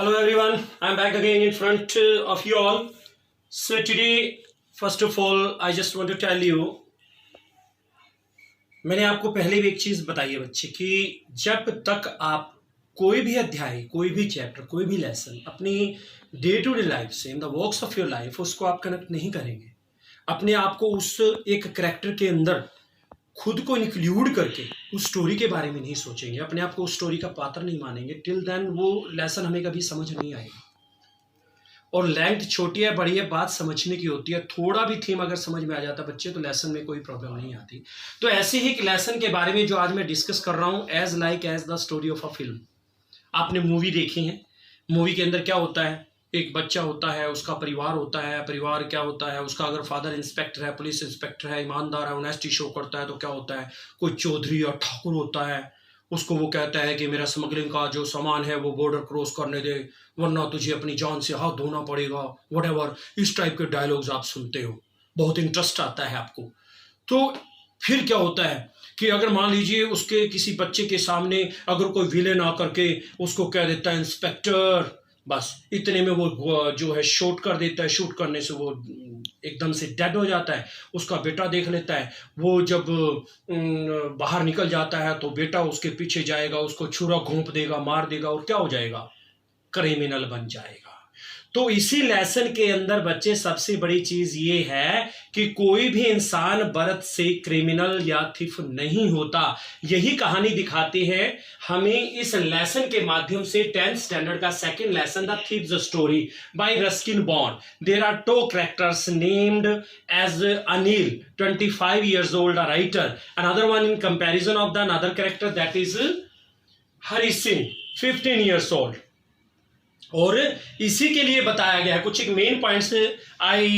Hello everyone, I'm back again in front of you all. So today, first of all, I just want to tell you, मैंने आपको पहले भी एक चीज बताई है बच्चे कि जब तक आप कोई भी अध्याय, कोई भी चैप्टर, कोई भी लेसन अपनी डे टू डे लाइफ से, in the works of your life, उसको आप कनेक्ट नहीं करेंगे, अपने आप को उस एक करेक्टर के अंदर खुद को इंक्लूड करके उस स्टोरी के बारे में नहीं सोचेंगे, अपने आप को उस स्टोरी का पात्र नहीं मानेंगे, टिल देन वो लेसन हमें कभी समझ नहीं आएगा। और लेंथ छोटी है बड़ी है बात समझने की होती है, थोड़ा भी थीम अगर समझ में आ जाता बच्चे तो लेसन में कोई प्रॉब्लम नहीं आती। तो ऐसे ही एक लेसन के बारे में जो आज मैं डिस्कस कर रहा हूँ, as the story of a film. आपने मूवी देखी है, मूवी के अंदर क्या होता है, एक बच्चा होता है, उसका परिवार होता है, परिवार क्या होता है, उसका अगर फादर इंस्पेक्टर है, पुलिस इंस्पेक्टर है, ईमानदार है, ऑनेस्टी शो करता है, तो क्या होता है, कोई चौधरी और ठाकुर होता है, उसको वो कहता है कि मेरा स्मगलिंग का जो सामान है वो बॉर्डर क्रॉस करने दे, वरना तुझे अपनी जान से हाथ धोना पड़ेगा, व्हाटएवर। इस टाइप के डायलॉग्स आप सुनते हो, बहुत इंटरेस्ट आता है आपको। तो फिर क्या होता है कि अगर मान लीजिए उसके किसी बच्चे के सामने अगर कोई विलेन आकर के उसको कह देता है इंस्पेक्टर, बस इतने में वो जो है शूट कर देता है, शूट करने से वो एकदम से डेड हो जाता है। उसका बेटा देख लेता है, वो जब बाहर निकल जाता है तो बेटा उसके पीछे जाएगा, उसको छुरा घोंप देगा, मार देगा और क्या हो जाएगा, क्रिमिनल बन जाएगा। तो इसी लेसन के अंदर बच्चे सबसे बड़ी चीज ये है कि कोई भी इंसान बर्थ से क्रिमिनल या थिफ नहीं होता। यही कहानी दिखाती है हमें इस लेसन के माध्यम से 10th स्टैंडर्ड का second lesson, the thieves story by Ruskin Bond. There are two characters named as Anil, 25 years old, a writer. Another one in comparison of the another character, that is Hari Singh, 15 years old. और इसी के लिए बताया गया है कुछ एक main points. I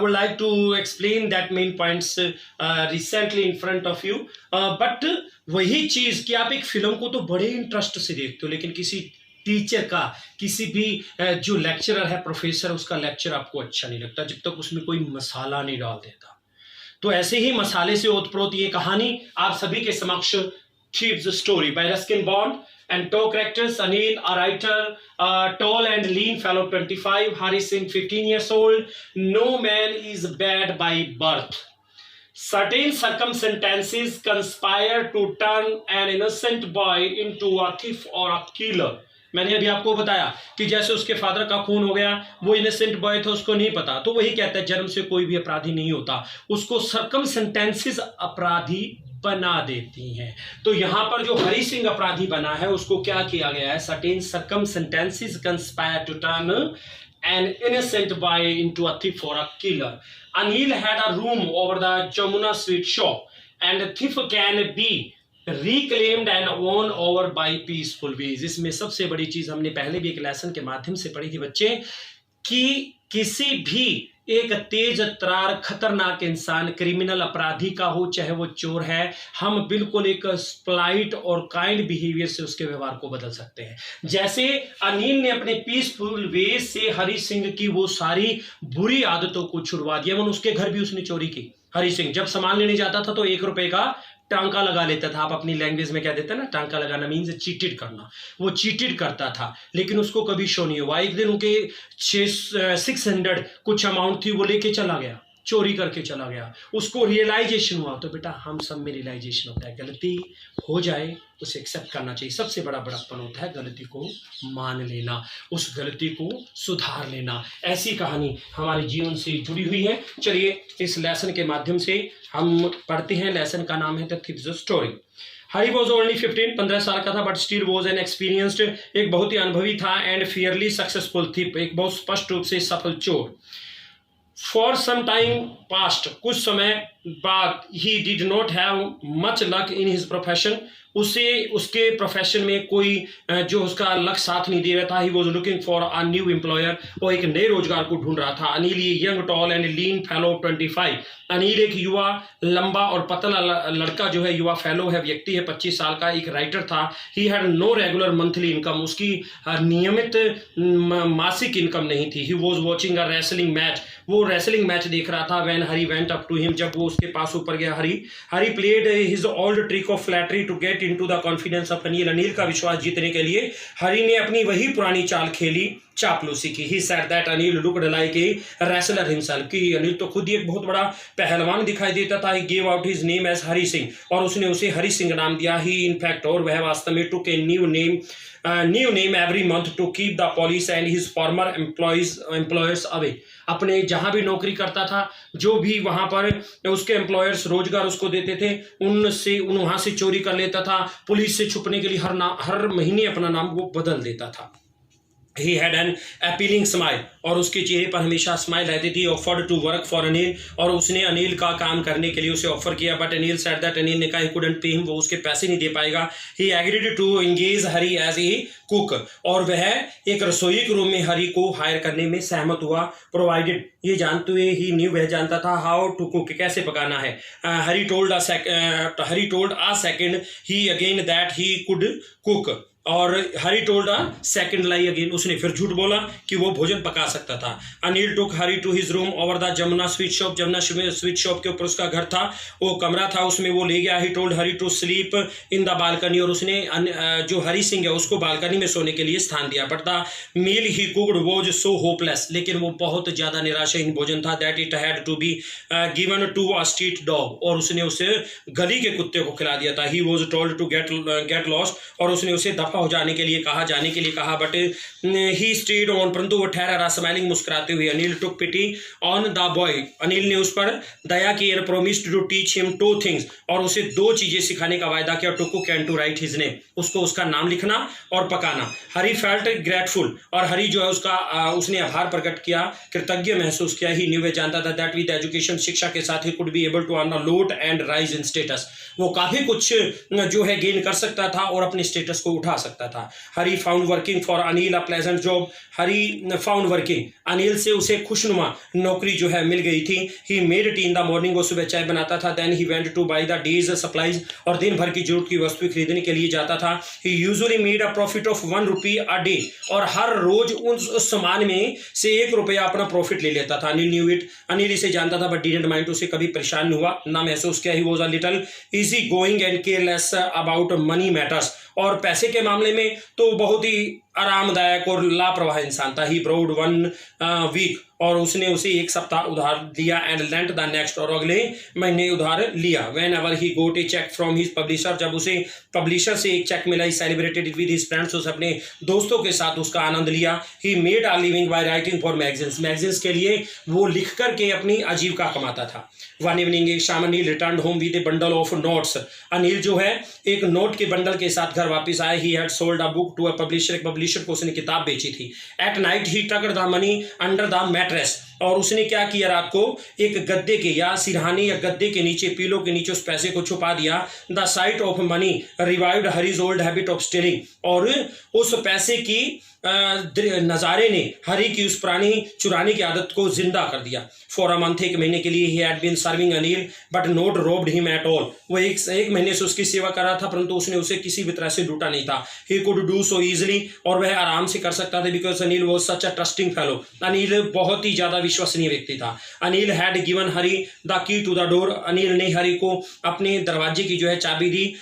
would like to explain that main points recently in front of you. But वही चीज कि आप एक फिल्म को तो बड़े इंटरेस्ट से देखते हो, लेकिन किसी टीचर का, किसी भी जो लेक्चरर है, प्रोफेसर, उसका लेक्चर आपको अच्छा नहीं लगता जब तक उसमें कोई मसाला नहीं डाल देता। तो ऐसे ही मसाले से ओतप्रोत ये कहानी आप सभी के समक्ष, thieves story by Ruskin bond, and two characters, Anil, a writer, tall and lean fellow, 25, Hari Singh, 15 years old. No man is bad by birth. Certain circumstances conspire to turn an innocent boy into a thief or a killer. मैंने अभी आपको बताया कि जैसे उसके father का खून हो गया, वो इनोसेंट बॉय था, उसको नहीं पता, तो वही कहता है जन्म से कोई भी अपराधी नहीं होता, उसको सर्कमस्टेंसेस अपराधी बना देती हैं। तो यहां पर जो हरि सिंह अपराधी बना है उसको क्या किया गया है, certain circumstances conspire to turn an innocent boy into a thief और a killer. Anil had a room over the Jamuna sweet shop and thief can be reclaimed and won over by peaceful ways। इसमें सबसे बड़ी चीज हमने पहले भी एक lesson के माध्यम से पढ़ी थी बच्चे कि किसी भी एक तेज तरार खतरनाक इंसान, क्रिमिनल अपराधी का हो चाहे वो चोर है, हम बिल्कुल एक स्प्लाइट और काइंड बिहेवियर से उसके व्यवहार को बदल सकते हैं। जैसे अनिल ने अपने पीसफुल वे से हरि सिंह की वो सारी बुरी आदतों को छुड़वा दिया। उसके घर भी उसने चोरी की। हरि सिंह जब सामान लेने जाता था तो 1 रुपए का टांका लगा लेता था। आप अपनी लैंग्वेज में क्या देते हैं ना, टांका लगाना मीन्स चीटेड करना। वो चीटेड करता था, लेकिन उसको कभी शो नहीं हुआ। एक दिन उनके 600 कुछ अमाउंट थी, वो लेके चला गया, चोरी करके चला गया। उसको रियलाइजेशन हुआ। तो बेटा हम सब में रियलाइजेशन होता है, गलती हो जाए उसे एक्सेप्ट करना चाहिए। सबसे बड़ा बड़प्पन होता है गलती को मान लेना, उस गलती को सुधार लेना। ऐसी कहानी हमारे जीवन से जुड़ी हुई है। चलिए इस लेसन के माध्यम से हम पढ़ते हैं। लेसन का नाम है the thieves story. Hari was only 15 साल का था, but still was an experienced, एक बहुत ही अनुभवी था, एंड फियरली सक्सेसफुल थीप, एक बहुत स्पष्ट रूप से सफल चोर। फॉर सम टाइम पास्ट, कुछ समय बाद, he did not have much luck in his profession, उसे उसके प्रोफेशन में कोई जो उसका लक साथ नहीं दे रहा था। He was looking for a new employer, वो एक नए रोजगार को ढूंढ रहा था। अनिल ये young tall and lean fellow 25, Anil एक युवा लंबा और पतला लड़का जो है, युवा फेलो है, व्यक्ति है, 25 साल का, एक राइटर था। He had no regular monthly income, उसकी नियमित मासिक इनकम नहीं थी। He was watching a wrestling match, वो रेसलिंग मैच देख रहा था। When Hari went up to him, जब वो उसके पास ऊपर गया, Hari played his old trick of flattery to get into the confidence of Anil. Anil का विश्वास जीतने के लिए हरी ने अपनी वही पुरानी चाल खेली, चापलूसी की। He said that Anil looked like a wrestler himself, कि अनिल तो खुद ही एक बहुत बड़ा पहलवान दिखाई देता था। He gave out his name as Hari Singh, और उसने उसे हरी सिंह नाम दिया। ही इनफैक्ट, और वह वास्तव में took a new name every month to keep the police and his former employers away. अपने जहां भी नौकरी करता था, जो भी वहां पर उसके एम्प्लॉयर्स रोजगार उसको देते थे, उनसे वहां से चोरी कर लेता था। पुलिस से छुपने के लिए हर महीने अपना नाम वो बदल देता था। He had an appealing smile, और उसके चेहरे पर हमेशा स्माइल रहती थी। Offered to work for Anil, और उसने अनिल का काम करने के लिए उसे ऑफर किया। But Anil said that, Anil ने कहा ही couldn't pay him, वो उसके पैसे नहीं दे पाएगा। He agreed to engage Hari as a cook, और वह एक रसोई के रूम में हरी को हायर करने में सहमत हुआ। प्रोवाइडेड, ये जानते हुए ही न्यू, वह जानता था हाउ टू कुक, कैसे पकाना है। Hari told a second he again that he could cook, और Hari told a second lie again, उसने फिर झूठ बोला कि वो भोजन पका सकता था। Anil took Hari to his room over the Jamuna sweet shop, Jamuna sweet shop के ऊपर उसका घर था, वो कमरा था, उसमें वो ले गया। He told Hari to sleep in the balcony, और उसने जो हरी सिंह है उसको बालकनी में सोने के लिए स्थान दिया। But the meal he cooked was so hopeless, लेकिन वो बहुत ज्यादा निराशाहीन भोजन था। That it had to be given to a street dog, और उसने उसे गली के कुत्ते को खिला दिया था। He was told to get lost, और उसने उसे हो जाने के लिए कहा। बट ही स्टेड ऑन, परंतु वो ठहरा रहा स्माइलिंग, मुस्कुराते हुए। Anil took pity on the boy, Anil ने उस पर दया की। And promised to teach him 2 things, और उसे 2 चीजें सिखाने का वायदा किया। To cook and to write his name, उसको उसका नाम लिखना और पकाना। हरी फेल्ट ग्रेटफुल, और हरी जो है उसने आभार प्रकट किया, कृतज्ञ महसूस किया। ही न्यू, वह जानता था दैट विद एजुकेशन, शिक्षा के साथ he could be able to earn a lot and rise in status, वो काफी कुछ जो है गेन कर सकता था और अपने स्टेटस को उठा सकता था। Hari found working for Anil a pleasant job, Hari found working, Anil से उसे खुशनुमा नौकरी जो है मिल गई थी। He made tea in the morning, वो सुबह चाय बनाता था। Then he went to buy the day's supplies, और दिन भर की जरूरत की वस्तु खरीदने के लिए जाता था। He usually made a profit of 1 rupee a day, और हर रोज उस सामान में से 1 रुपया अपना प्रॉफिट ले लेता था। अनिल न्यू इट, अनिल इसे जानता था, बट डिडंट माइंड, उसे कभी परेशान नहीं हुआ, ना महसूस किया। He was a little easy going and careless about money matters, और पैसे के मामले में तो बहुत ही आरामदायक और लापरवाह इंसान था। ही ब्रोड 1 वीक, और उसने उसे 1 सप्ताह उधार दिया। एंड लेंट द नेक्स्ट, और अगले महीने उधार लिया। Whenever he got a cheque from his publisher, जब उसे पब्लिशर से एक चेक मिला। He celebrated with his friends, उसे अपने दोस्तों के साथ उसका आनंद लिया। He made a living by writing for magazines के लिए वो लिख करके अपनी आजीविका कमाता था। वन इवनिंग, एक शाम, Anil return home with A bundle of notes, Anil जो है एक नोट के बंडल के साथ घर वापस आया। He had sold a book to a publisher, एक पब्लिशर को उसने किताब बेची थी। At night he tucked the money under the mattress, और उसने क्या किया, रात को एक गद्दे के या सिरहाने या गद्दे के नीचे, पीलो के नीचे उस पैसे को छुपा दिया। The sight of money revived Hari's old habit of stealing, और उस पैसे की नज़ारे ने हरी की उस पुरानी चुराने की आदत को जिंदा कर दिया। फॉर अ मंथ, 1 महीने के लिए, he had been serving Anil but not robbed him at all, वो एक महीने से उसकी सेवा कर रहा था, परंतु उसने उसे किसी भी तरह से लूटा नहीं था। He could do so easily, और वह आराम से कर सकता था, because Anil was such a trusting fellow, Anil बहुत ही ज्यादा विश्वसनीय व्यक्ति था। Anil had given Hari the key to the door, Anil ने हरी को अपने दरवाजे की जो है चाबी दी।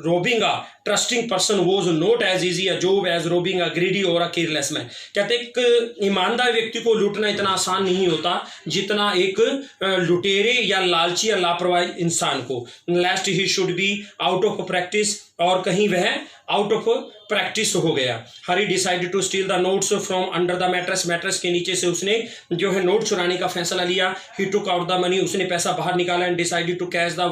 Robbing a trusting person was not as easy a job as robbing a greedy और अ केयरलेस मैन, कहते एक ईमानदार व्यक्ति को लूटना इतना आसान नहीं होता जितना एक लुटेरे या लालची या लापरवाही इंसान को। Last he should be out of practice, और कहीं वह आउट ऑफ प्रैक्टिस हो गया। Hari decided to steal the notes from under the mattress, mattress के नीचे से उसने जो है नोट चुराने का फैसला लिया। He took out the money, उसने पैसा बाहर निकाला। And decided to catch the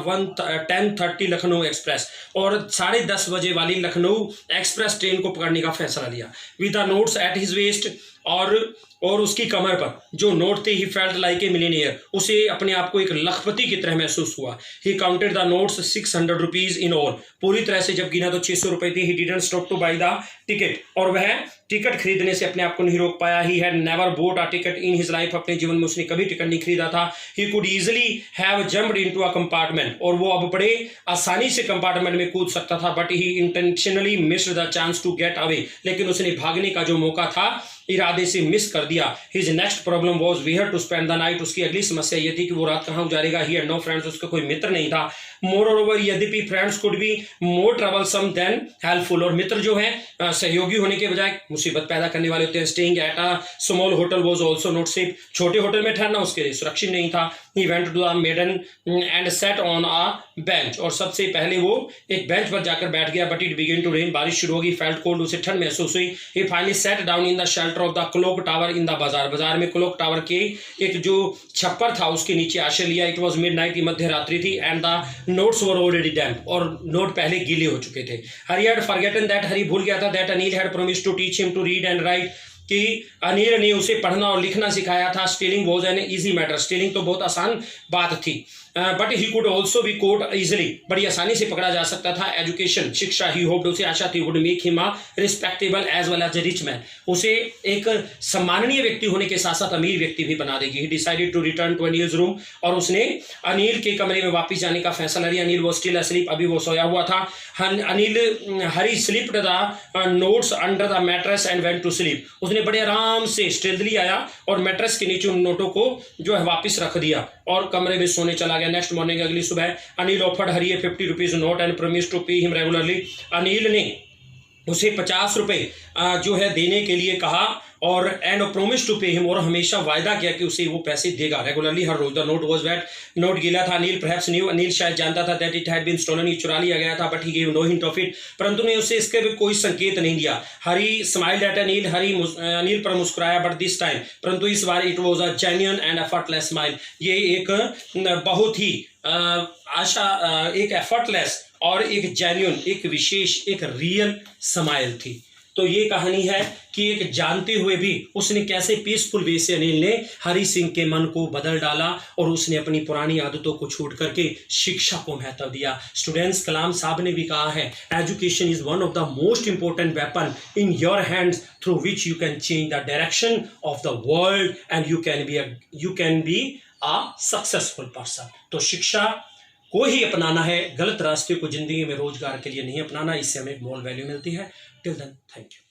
10:30 Lucknow express, और 10:30 बजे वाली लखनऊ एक्सप्रेस ट्रेन को पकड़ने का फैसला लिया। With the notes at his waist, और उसकी कमर पर जो नोट थे। He felt like a millionaire, उसे अपने आप को एक लखपति की तरह महसूस हुआ। He counted the notes 600 rupees in all, पूरी तरह से जब गिना तो 600 रुपए थे। He didn't stop to buy the ticket, और वह टिकट खरीदने से अपने आप को नहीं रोक पाया। He had never boat a ticket in his life, अपने जीवन में उसने कभी टिकट नहीं खरीदा था। He could easily have jumped into a compartment, और वो अब बड़े आसानी से कंपार्टमेंट में कूद सकता था। But he intentionally missed the chance to get away, लेकिन उसने भागने का जो मौका था इरादे से मिस कर दिया। His next problem was where to spend the night, उसकी अगली समस्या यह थी कि वो रात कहाँ गुजारेगा। ही हैड नो फ्रेंड्स, उसका कोई मित्र नहीं था। मोरओवर यद्यपि friends could be more troublesome than helpful, और मित्र जो है सहयोगी होने के बजाय मुसीबत पैदा करने वाले होते हैं। Staying at a small hotel was also not safe, छोटे होटल में ठहरना उसके लिए सुरक्षित नहीं था। He went to the maidan and sat on a bench, और सबसे पहले वो एक बेंच पर जाकर बैठ गया। But it begin to rain, बारिश शुरू होगी। फेल्ट कोल्ड, उसे ठंड महसूस हुई। He finally sat down in the shelter of the clock tower in the bazaar, बाजार में क्लॉक टावर के एक जो छप्पर था उसके नीचे आश्रय लिया। इट वाज मिडनाइट, मध्य रात्रि थी। And the notes were already damp, और नोट पहले गीले हो चुके थे। Hari had forgotten that, Hari भूल गया था that Anil had promised to teach him to read and write, कि अनिल ने उसे पढ़ना और लिखना सिखाया था। Stealing was an easy matter, stealing तो बहुत आसान बात थी। But he could also be caught easily, बड़ी आसानी से पकड़ा जा सकता था। एजुकेशन, शिक्षा, ही होप्ड, उसे आशा थी, would make him a respectable as well as a rich man, उसे एक सम्माननीय व्यक्ति होने के साथ साथ अमीर व्यक्ति भी बना देगी। He decided to return to Anil's room, और उसने अनिल के कमरे में वापस जाने का फैसला लिया। अनिल वो स्टिल अस्लीप, अभी वो सोया हुआ था। Hari slipped the notes under the mattress and went to sleep, उसने बड़े आराम से स्टेल्थली आया और मैट्रेस के नीचे उन नोटों को जो है वापस रख दिया और कमरे में सोने चला गया। नेक्स्ट मॉर्निंग, अगली सुबह, Anil offered Hari 50 rupees note and promised to pay him regularly, Anil ने उसे 50 रुपए जो है देने के लिए कहा, और and promise to pay him, और हमेशा वायदा किया कि उसे वो पैसे देगा रेगुलरली हर रोज। The note was wet, note गीला था। अनिल परहैप्स न्यू, अनिल शायद जानता था that it had been stolen, ये चुरा लिया गया था। But he give no hint of it, परंतु ने उसे इसके भी कोई संकेत नहीं दिया। हरी स्माइल्ड एट अनिल, हरी अनिल पर मुस्कुराया। बट दिस टाइम, परंतु इस बार it was a genuine and effortless smile, ये एक बहुत ही एक एफर्टलेस और एक जेन्युइन, एक विशेष, एक रियल स्माइल थी। तो ये कहानी है कि एक जानते हुए भी उसने कैसे पीसफुल वे से अनिल ने हरी सिंह के मन को बदल डाला, और उसने अपनी पुरानी आदतों को छोड़ करके शिक्षा को महत्व दिया। स्टूडेंट्स, कलाम साहब ने भी कहा है, education is one of the most important weapon in your hands through which you can change the direction of the world and you can be a successful person. तो शिक्षा को ही अपनाना है, गलत रास्ते को जिंदगी में रोजगार के लिए नहीं अपनाना, इससे हमें मोल वैल्यू मिलती है। Till then, thank you.